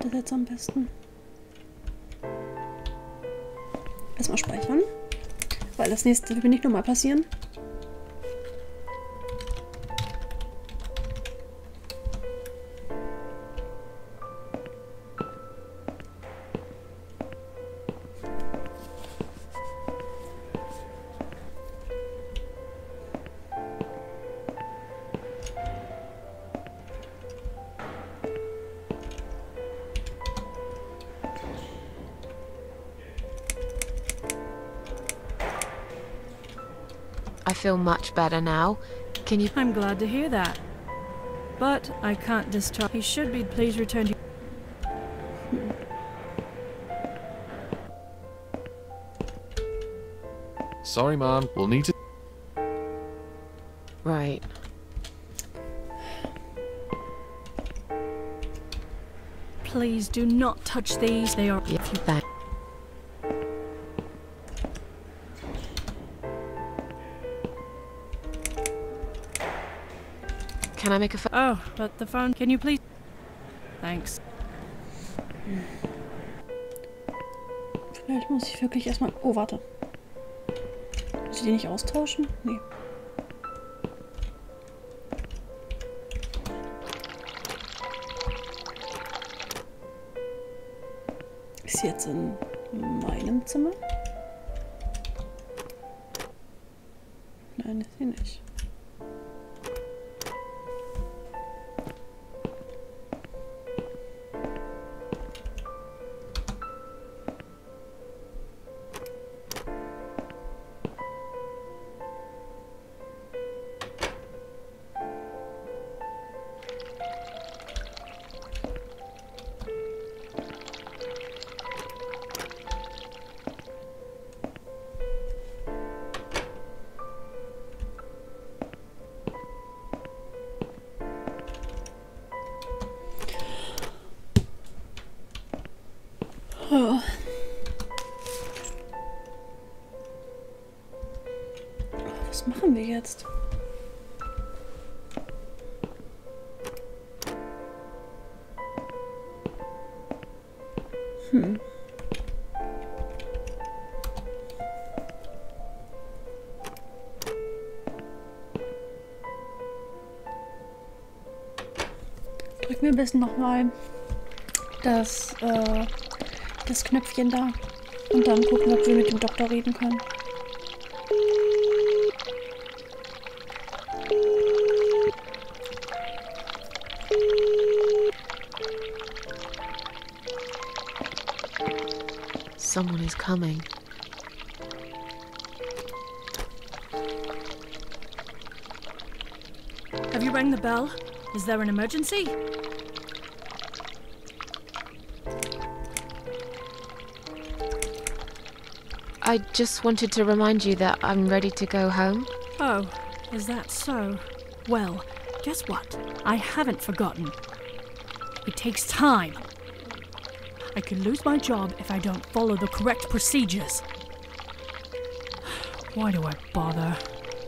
das jetzt am besten? Erstmal speichern. Weil das nächste wird nicht nochmal passieren. I feel much better now. Can you... I'm glad to hear that. But I can't discharge. He should be. Please return to... Sorry, Mom. We'll need to... Right. Please do not touch these. They are... Yeah, that. Can I make a phone? Oh, but the phone... Can you please... Thanks. Vielleicht muss ich wirklich erstmal... Oh, warte. Muss ich die nicht austauschen? Nee. Ist sie jetzt in meinem Zimmer? Nein, ist sie nicht. Oh. Was machen wir jetzt? Drück mir ein bisschen nochmal das Knöpfchen da und dann gucken, ob wir mit dem Doktor reden können. Someone is coming. Have you rang the bell? Is there an emergency? I just wanted to remind you that I'm ready to go home. Oh, is that so? Well, guess what? I haven't forgotten. It takes time. I could lose my job if I don't follow the correct procedures. Why do I bother?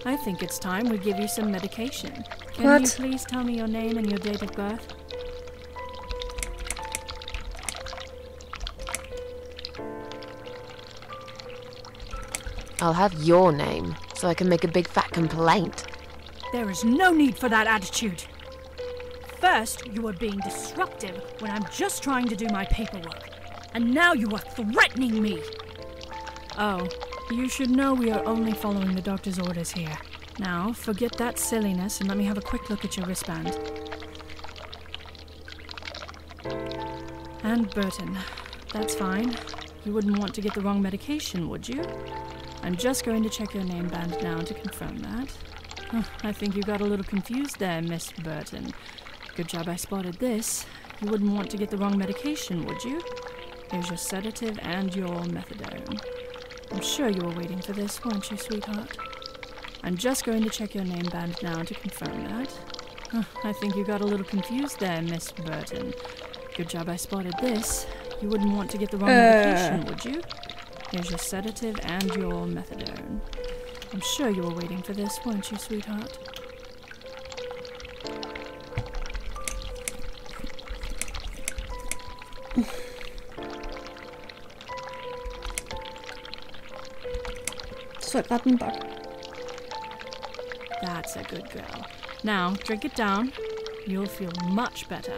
I think it's time we give you some medication. Can you please tell me your name and your date of birth? I'll have your name, so I can make a big fat complaint. There is no need for that attitude. First, you are being disruptive when I'm just trying to do my paperwork. And now you are threatening me. Oh, you should know we are only following the doctor's orders here. Now, forget that silliness and let me have a quick look at your wristband. And Burton. That's fine. You wouldn't want to get the wrong medication, would you? I'm just going to check your name band now to confirm that. Oh, I think you got a little confused there, Miss Burton. Good job I spotted this. You wouldn't want to get the wrong medication, would you? Here's your sedative and your methadone. I'm sure you were waiting for this, weren't you, sweetheart? I'm just going to check your name band now to confirm that. Oh, I think you got a little confused there, Miss Burton. Good job I spotted this. You wouldn't want to get the wrong medication, would you? Here's your sedative and your methadone. I'm sure you were waiting for this, weren't you, sweetheart? Das war gerade ein Bug. That's a good girl. Now, drink it down. You'll feel much better.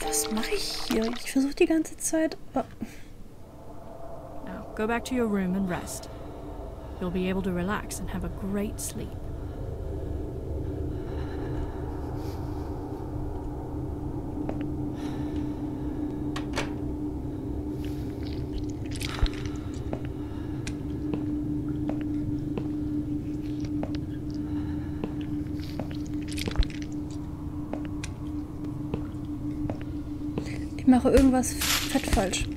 Was mache ich hier? Ich versuche die ganze Zeit... Oh. Now, go back to your room and rest. You'll be able to relax and have a great sleep. Ich mache irgendwas fett falsch.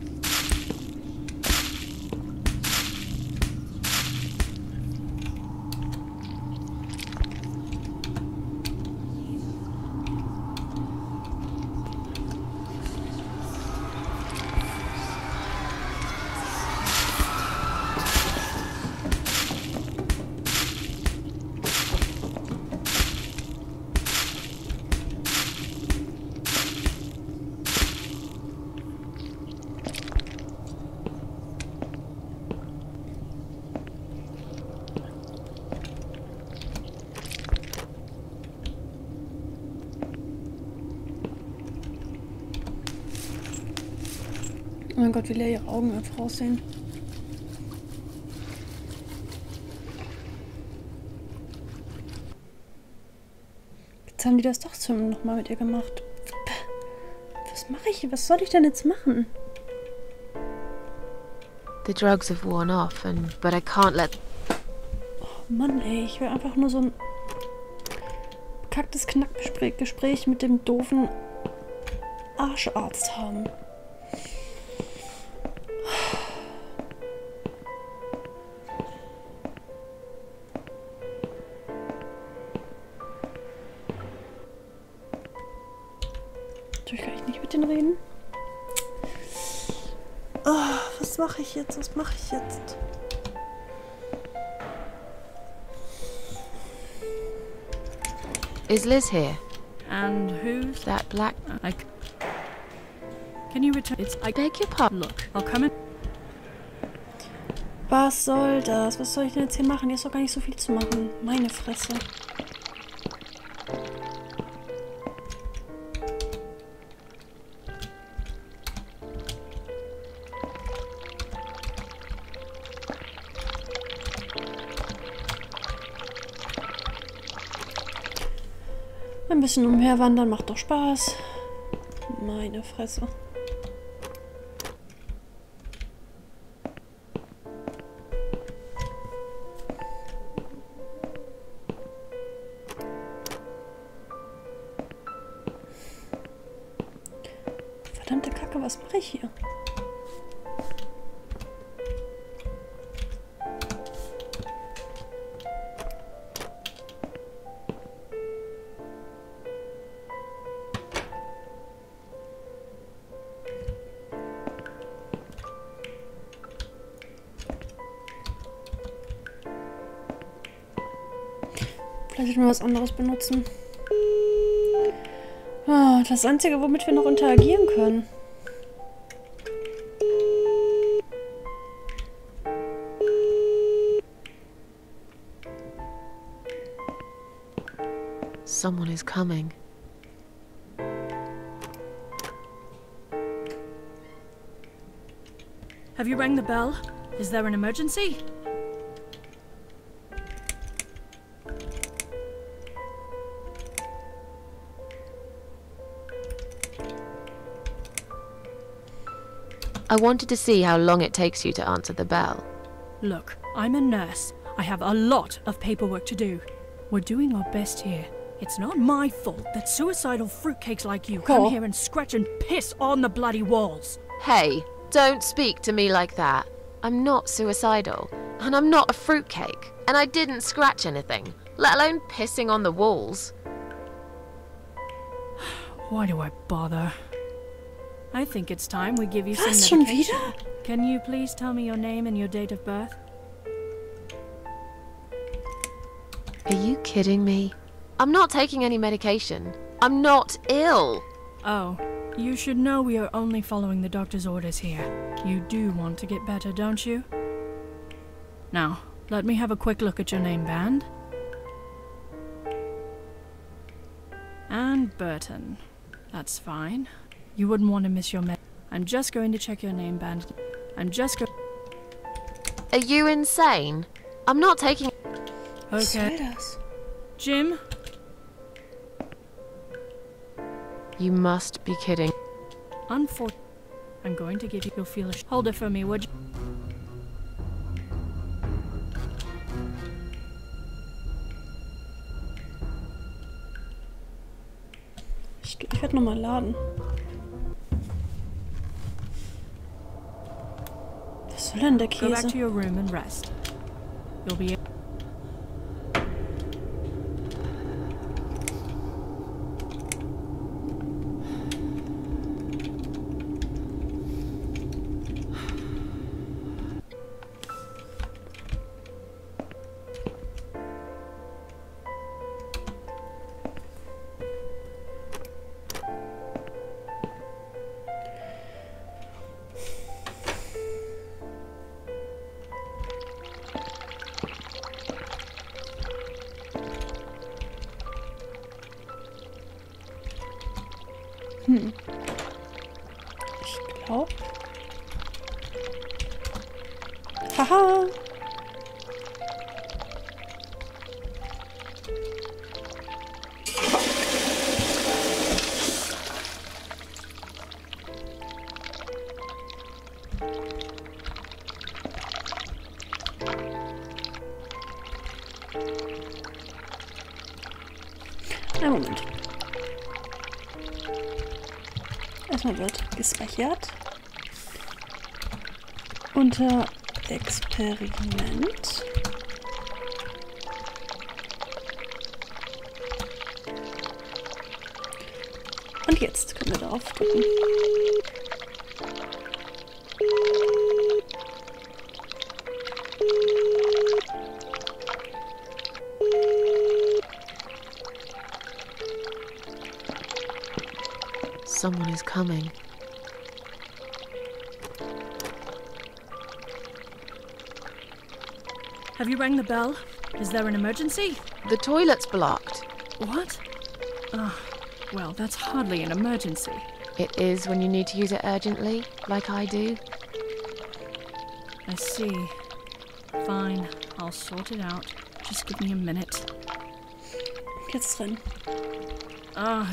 Oh mein Gott, wie leer ihre Augen einfach aussehen. Jetzt haben die das doch nochmal mit ihr gemacht. Was mache ich? Was soll ich denn jetzt machen? The drugs have worn off, but I can't let... Oh Mann, ey. Ich will einfach nur so ein bekacktes Knackgespräch mit dem doofen Arscharzt haben. Natürlich kann ich nicht mit denen reden. Oh, was mache ich jetzt? Was mache ich jetzt? Is Liz here? And who's That black... Can you return? It's... I Beg your pardon. Look, I'll come in... Was soll das? Was soll ich denn jetzt hier machen? Hier ist doch gar nicht so viel zu machen. Meine Fresse. Ein bisschen umherwandern macht doch Spaß. Meine Fresse. Verdammte Kacke, was mache ich hier? Vielleicht mal was anderes benutzen. Ah, das Einzige, womit wir noch interagieren können. Someone is coming. Have you rang the bell? Is there an emergency? I wanted to see how long it takes you to answer the bell. Look, I'm a nurse. I have a lot of paperwork to do. We're doing our best here. It's not my fault that suicidal fruitcakes like you come here and scratch and piss on the bloody walls. Hey, don't speak to me like that. I'm not suicidal, and I'm not a fruitcake, and I didn't scratch anything, let alone pissing on the walls. Why do I bother? I think it's time we give you some Was, schon medication. wieder? Can you please tell me your name and your date of birth? Are you kidding me? I'm not taking any medication. I'm not ill. Oh, you should know we are only following the doctor's orders here. You do want to get better, don't you? Now, let me have a quick look at your name band. And Burton. That's fine. You wouldn't want to miss your I'm just going to check your name band. Are you insane? I'm not taking... Okay. Spiders. Jim? You must be kidding. Unfortunately, I'm going to give you... You'll feel hold it for me, would you? Ich werde nochmal laden. Was soll denn der Go back to Käse? your room and rest. You'll be... Ich glaube. Haha! Einen Moment. Erstmal wird gespeichert. Unter Experiment. Und jetzt können wir darauf drücken. Someone is coming. Have you rang the bell? Is there an emergency? The toilet's blocked. What? Well, that's hardly an emergency. It is when you need to use it urgently, like I do. I see. Fine, I'll sort it out. Just give me a minute. Jetzt drin.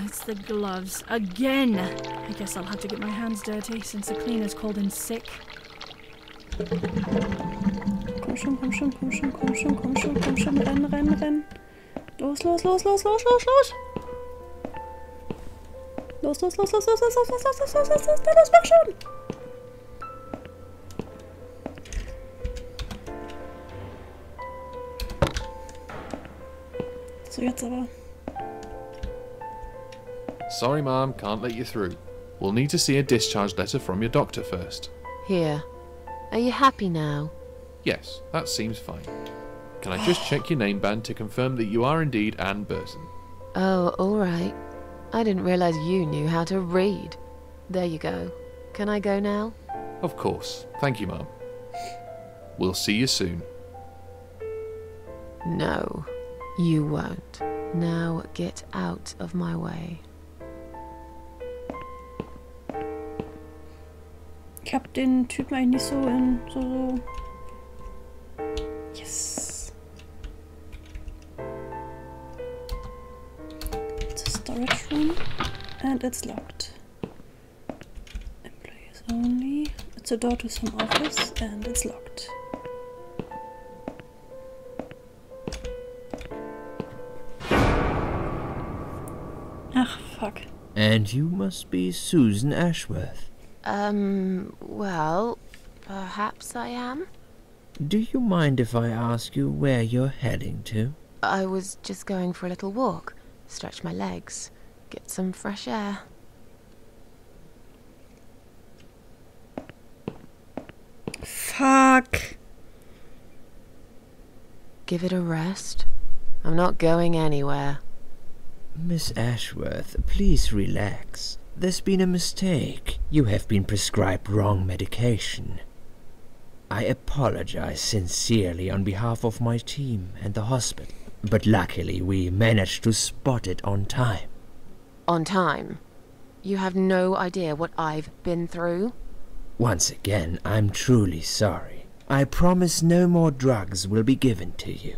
It's the gloves. Again! I guess I'll have to get my hands dirty since the cleaner's called in sick. Komm schon, komm schon, komm schon, komm schon, komm schon, komm schon, renn, renn, renn. Los, los, los, los, los, los, los. Los, los, los, los, los, los, los, los, los, los, los, los, los, los, mach schon. So, jetzt aber. Sorry, Mom, can't let you through. We'll need to see a discharge letter from your doctor first. Here. Are you happy now? Yes, that seems fine. Can I just check your name band to confirm that you are indeed Anne Burton? Oh, all right. I didn't realize you knew how to read. There you go. Can I go now? Of course. Thank you, Mom. We'll see you soon. No, you won't. Now get out of my way. Ich hab den Typen eigentlich nicht so in so. Yes. It's a storage room and it's locked. Employees only. It's a door to some office and it's locked. Ach, fuck. And you must be Susan Ashworth. Well, perhaps I am. Do you mind if I ask you where you're heading to? I was just going for a little walk, stretch my legs, get some fresh air. Fuck. Give it a rest. I'm not going anywhere. Miss Ashworth, please relax. There's been a mistake. You have been prescribed wrong medication. I apologize sincerely on behalf of my team and the hospital, but luckily we managed to spot it on time. On time? You have no idea what I've been through? Once again, I'm truly sorry. I promise no more drugs will be given to you.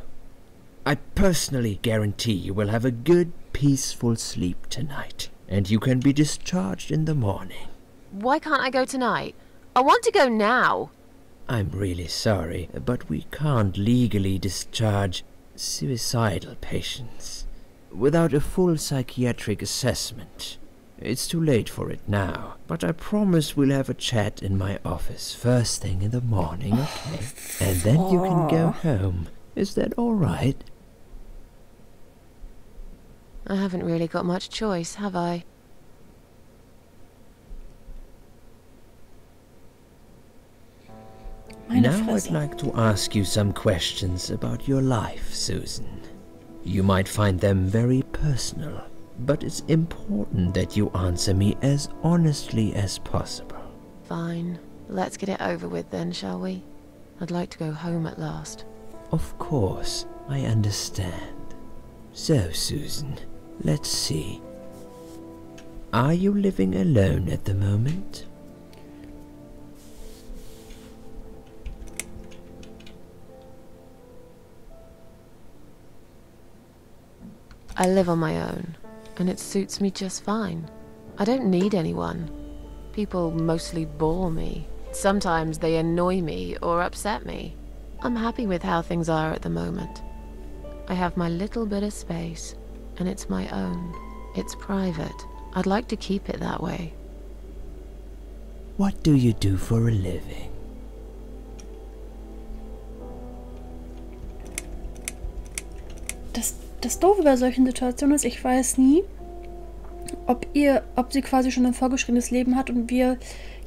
I personally guarantee you will have a good, peaceful sleep tonight, and you can be discharged in the morning. Why can't I go tonight? I want to go now. I'm really sorry, but we can't legally discharge suicidal patients without a full psychiatric assessment. It's too late for it now, but I promise we'll have a chat in my office first thing in the morning, okay? And then you can go home. Is that all right? I haven't really got much choice, have I? Now I'd like to ask you some questions about your life, Susan. You might find them very personal, but it's important that you answer me as honestly as possible. Fine. Let's get it over with then, shall we? I'd like to go home at last. Of course, I understand. So, Susan, let's see. Are you living alone at the moment? I live on my own, and it suits me just fine. I don't need anyone. People mostly bore me. Sometimes they annoy me or upset me. I'm happy with how things are at the moment. I have my little bit of space, and it's my own. It's private. I'd like to keep it that way. What do you do for a living? Das Doofe bei solchen Situationen ist, ich weiß nie, ob sie quasi schon ein vorgeschriebenes Leben hat und wir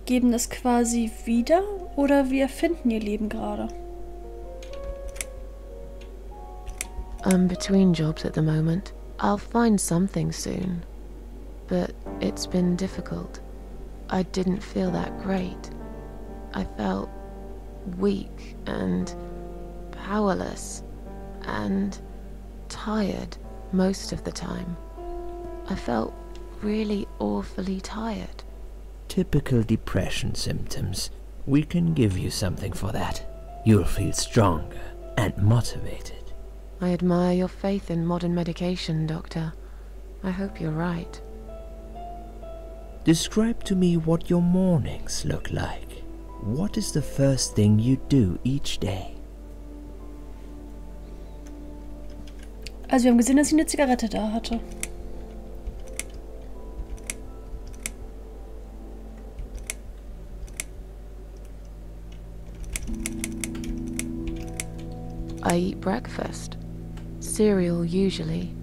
geben es quasi wieder oder wir erfinden ihr Leben gerade. I'm between jobs at the moment. I'll find something soon. But it's been difficult. I didn't feel that great. I felt weak and powerless and tired most of the time. I felt really awfully tired. Typical depression symptoms. We can give you something for that. You'll feel stronger and motivated. I admire your faith in modern medication, Doctor. I hope you're right. Describe to me what your mornings look like. What is the first thing you do each day? Also wir haben gesehen, dass sie eine Zigarette da hatte. I eat breakfast. Cereal usually.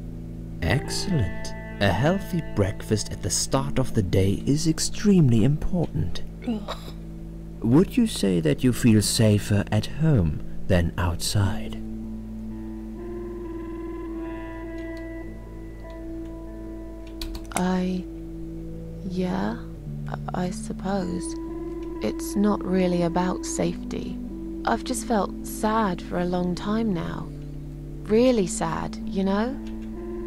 Excellent. A healthy breakfast at the start of the day is extremely important. Ugh. Would you say that you feel safer at home than outside? Yeah, I suppose. It's not really about safety. I've just felt sad for a long time now. Really sad, you know?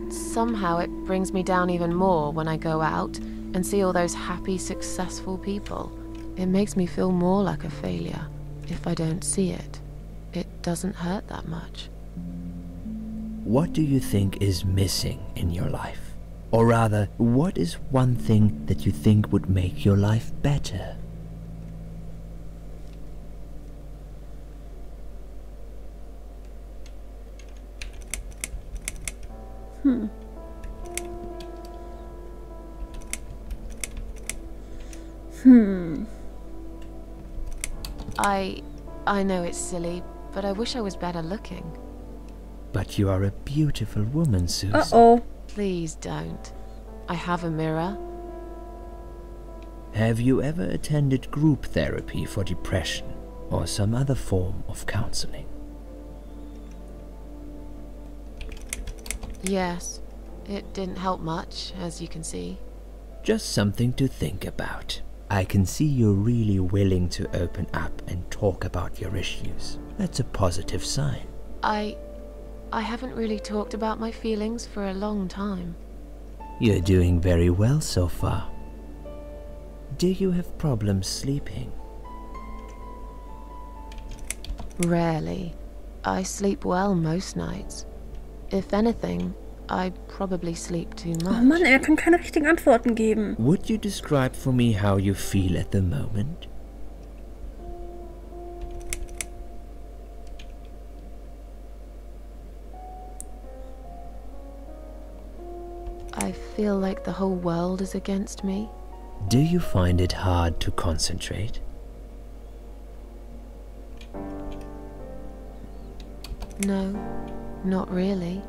Somehow it brings me down even more when I go out and see all those happy, successful people. It makes me feel more like a failure. If I don't see it, it doesn't hurt that much. What do you think is missing in your life? Or rather, what is one thing that you think would make your life better? I know it's silly, but I wish I was better looking. But you are a beautiful woman, Susan. Uh-oh. Please don't. I have a mirror. Have you ever attended group therapy for depression or some other form of counseling? Yes. It didn't help much, as you can see. Just something to think about. I can see you're really willing to open up and talk about your issues. That's a positive sign. I haven't really talked about my feelings for a long time. You're doing very well so far. Do you have problems sleeping? Rarely. I sleep well most nights. If anything, I probably sleep too Oh much. Mann, er kann keine richtigen Antworten geben. Would you describe for me how you feel at the moment? I feel like the whole world is against me. Do you find it hard to concentrate? No, not really.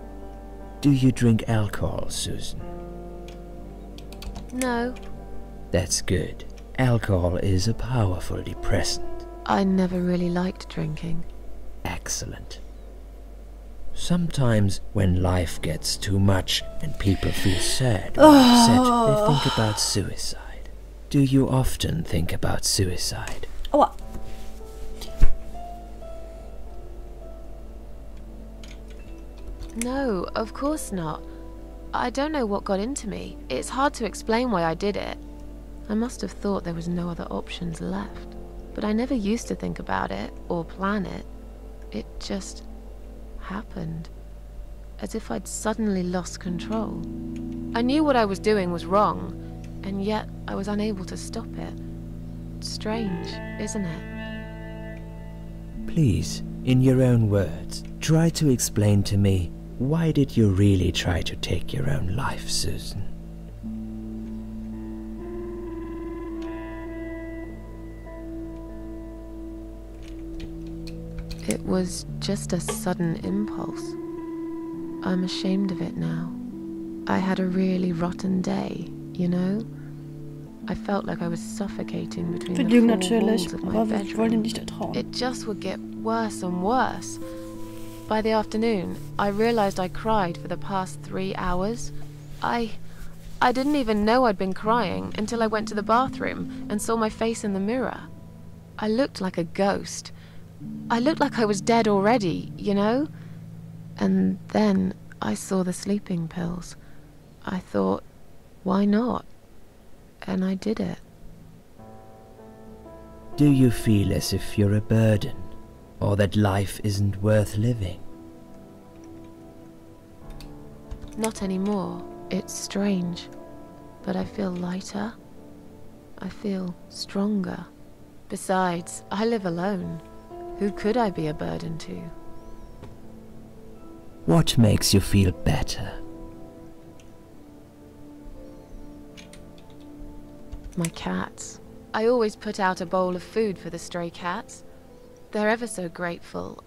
Do you drink alcohol, Susan? No, That's good. Alcohol is a powerful depressant. I never really liked drinking. Excellent. Sometimes when life gets too much and people feel sad or upset, they think about suicide. Do you often think about suicide? Aua. No, of course not. I don't know what got into me. It's hard to explain why I did it. I must have thought there was no other options left. But I never used to think about it or plan it. It just happened. As if I'd suddenly lost control. I knew what I was doing was wrong, and yet I was unable to stop it. Strange, isn't it? Please, in your own words, try to explain to me, why did you really try to take your own life, Susan? It was just a sudden impulse. I'm ashamed of it now. I had a really rotten day, you know? I felt like I was suffocating between Wir the lügen four natürlich, walls of my aber wir wollen ihm bedroom. nicht ertrauen. It just would get worse and worse. By the afternoon, I realized I cried for the past 3 hours. I didn't even know I'd been crying until I went to the bathroom and saw my face in the mirror. I looked like a ghost. I looked like I was dead already, you know? And then I saw the sleeping pills. I thought, why not? And I did it. Do you feel as if you're a burden, or that life isn't worth living? Not anymore. It's strange. But I feel lighter. I feel stronger. Besides, I live alone. Who could I be a burden to? What makes you feel better? My cats. I always put out a bowl of food for the stray cats. They're ever so grateful.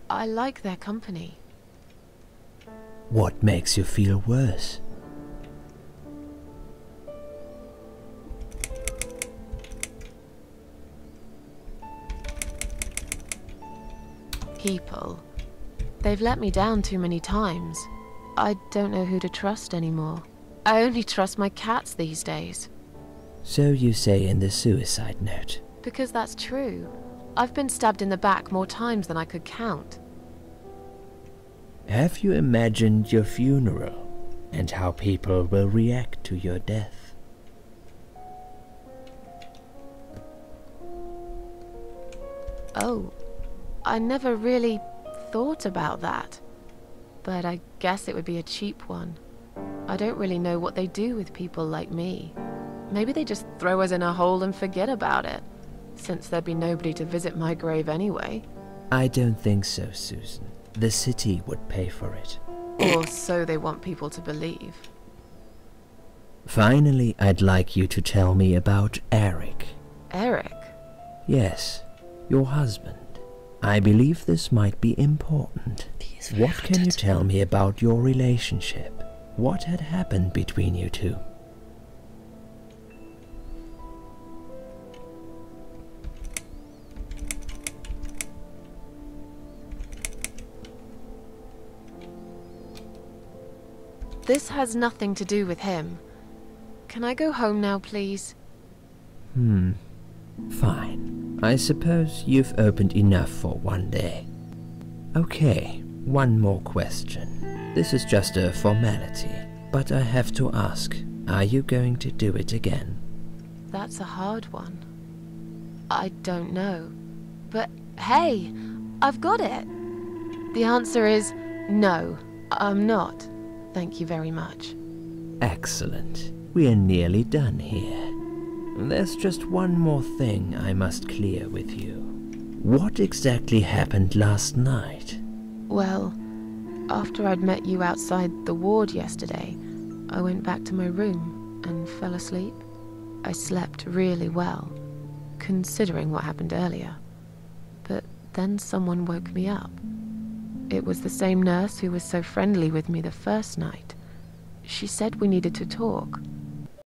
I like their company. What makes you feel worse? People. They've let me down too many times. I don't know who to trust anymore. I only trust my cats these days. So you say in the suicide note. Because that's true. I've been stabbed in the back more times than I could count. Have you imagined your funeral and how people will react to your death? Oh, I never really thought about that. But I guess it would be a cheap one. I don't really know what they do with people like me. Maybe they just throw us in a hole and forget about it, since there'd be nobody to visit my grave anyway. I don't think so, Susan. The city would pay for it. Or so they want people to believe. Finally, I'd like you to tell me about Eric. Eric? Yes, your husband. I believe this might be important. What can you tell me about your relationship? What had happened between you two? This has nothing to do with him. Can I go home now, please? Fine. I suppose you've opened enough for one day. Okay, one more question. This is just a formality, but I have to ask, are you going to do it again? That's a hard one. I don't know. But hey, I've got it. The answer is no, I'm not. Thank you very much. Excellent. We're nearly done here. There's just one more thing I must clear with you. What exactly happened last night? Well, after I'd met you outside the ward yesterday, I went back to my room and fell asleep. I slept really well, considering what happened earlier. But then someone woke me up. It was the same nurse who was so friendly with me the first night. She said we needed to talk,